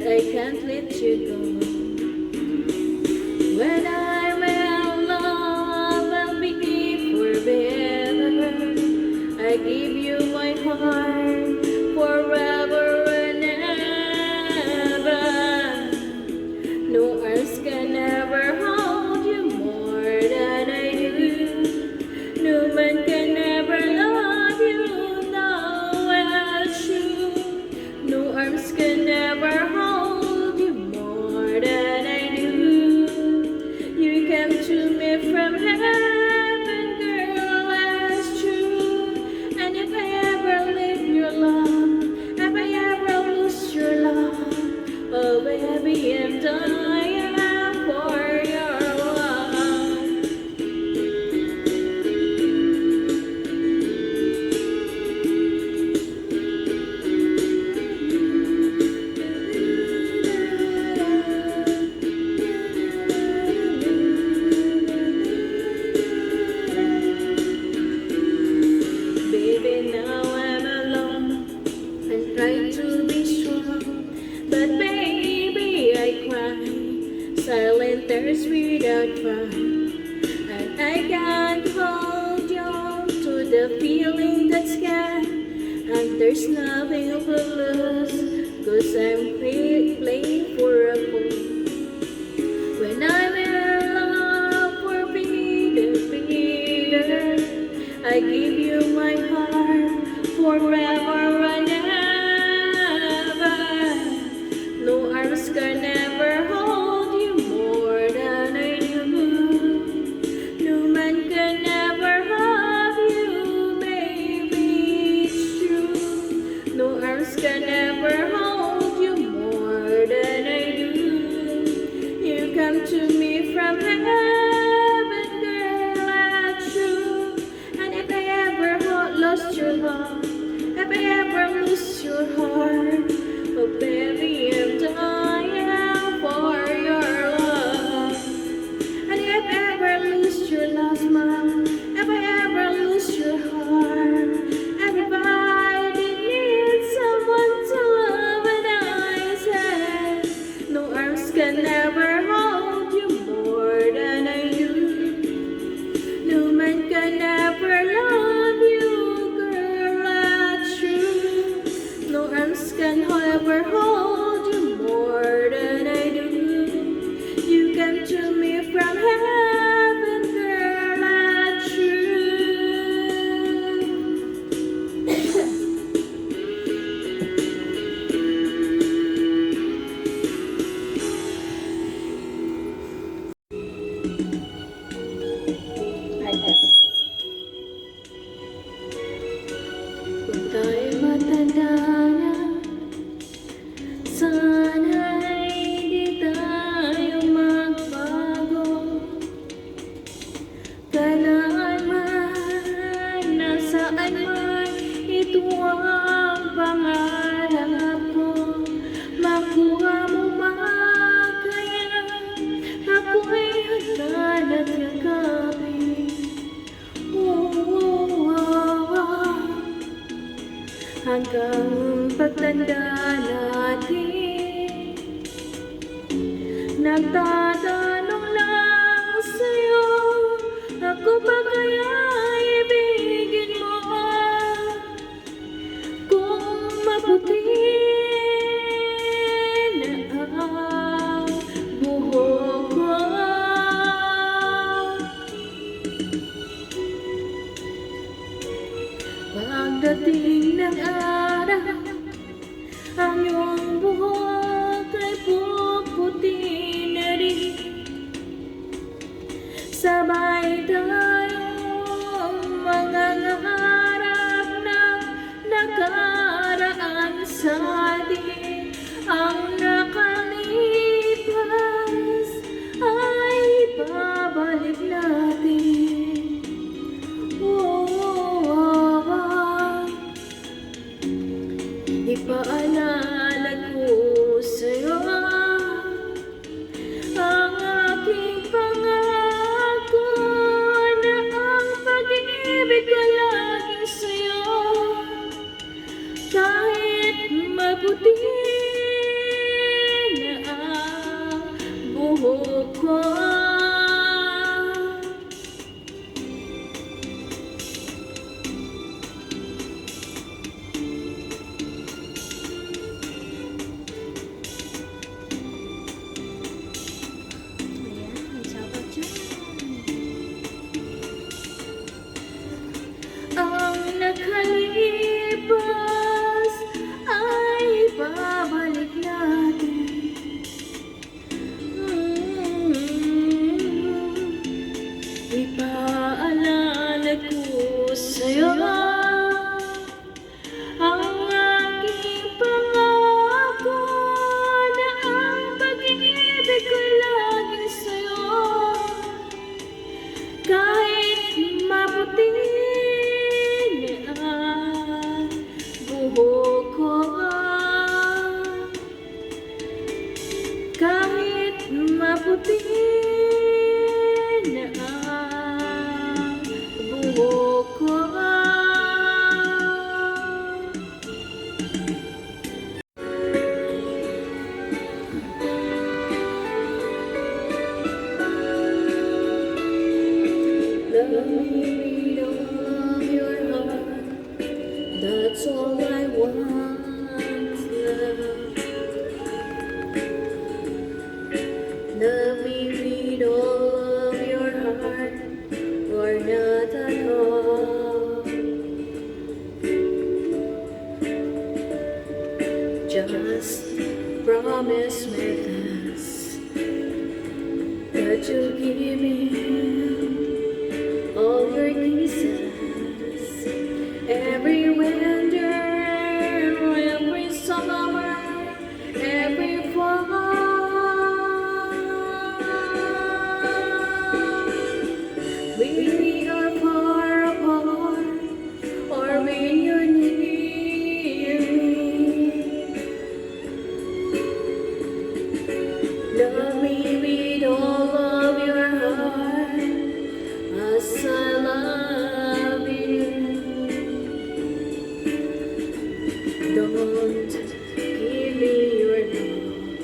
I can't let you go. When I'm in love, I'll be forever. I give you my heart forever and ever. No arms can ever hold you more than I do. No man can ever love you now as you. No arms can ever hold you more than I do. You came to me from heaven, girl, as true. And if I ever leave your love, if I ever lose your love, oh baby, I'm dying for your love. Baby, now I'm alone and try to be strong, but baby, I cry. Silent tears without fun, and I can't hold on to the feeling that's gone. And there's nothing to lose, 'cause I'm playing for a fool. When I'm in love for Peter, I give you my heart forever and ever. No arms can ever hold you more than I do. No man can ever have you, baby, it's true. No arms can ever hold you more than I do. You come to me from heaven, girl, that's true. And if I ever lost your love, if I ever lose your heart, oh baby, I'm dying for your love. And if I ever lose your last smile, if I ever lose your heart, everybody needs someone to love, and I said, no arms can ever hold you more than I do. No man can ever love you, girl, that's true. No arms can ever hold you more than I do. You came to me from heaven, girl, that's true. Kung tayo'y matanda na, sana'y di tayo magbago. Kailan man, nasaan man, ito ang pangarap ko. Makuha mo ba kaya ako'y hagdan at yakapin? Hanggang pagtanda natin, nagtatanong lang sa'yo, ako ba kaya ibigin mo? Kung maputi na ang buhok ko, pagdating ng araw, ang iyong buhok ay puputi na rin. Sabay tayong mangangarap ng nakaraan sa atin. Ang nakalipas ay babalik natin. Ipaalala ko sa'yo ang aking pangako. Ipaalala ko sa'yo ang aking pangako na ang pag-ibig ko'y laging sa'yo. Kahit maputi na ang buhok ko, kahit maputi na ang buhok ko. Let me read of your heart, that's all I want, love. Let me read all of your heart, or not at all. Just promise me this, that you'll give me all your kisses, every winter, every summer, every fall. We are far apart, or when you're near me. Love me with all of your heart, as I love you. Don't give me your love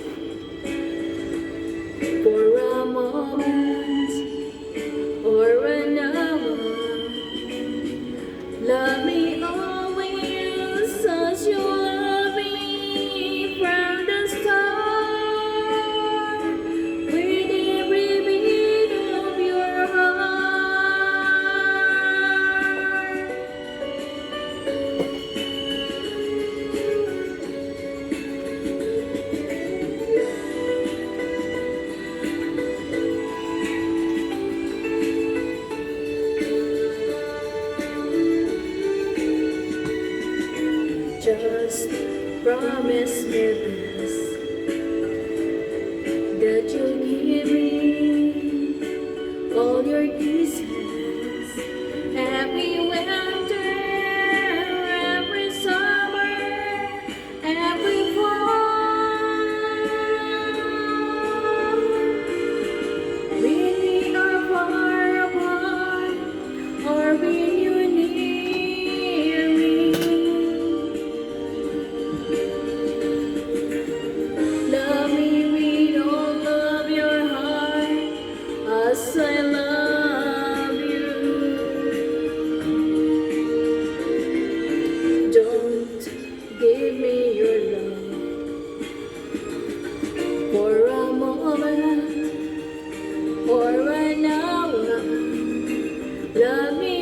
for a moment or an hour. Love me always as you love me from the start, with every beat of your heart. Just promise me this, that you'll give me all your kisses, every winter, every summer, every fall. We are far apart, or when you're near me. Love me with all of your heart, as I love you. Don't give me your love for a moment or an hour. Love me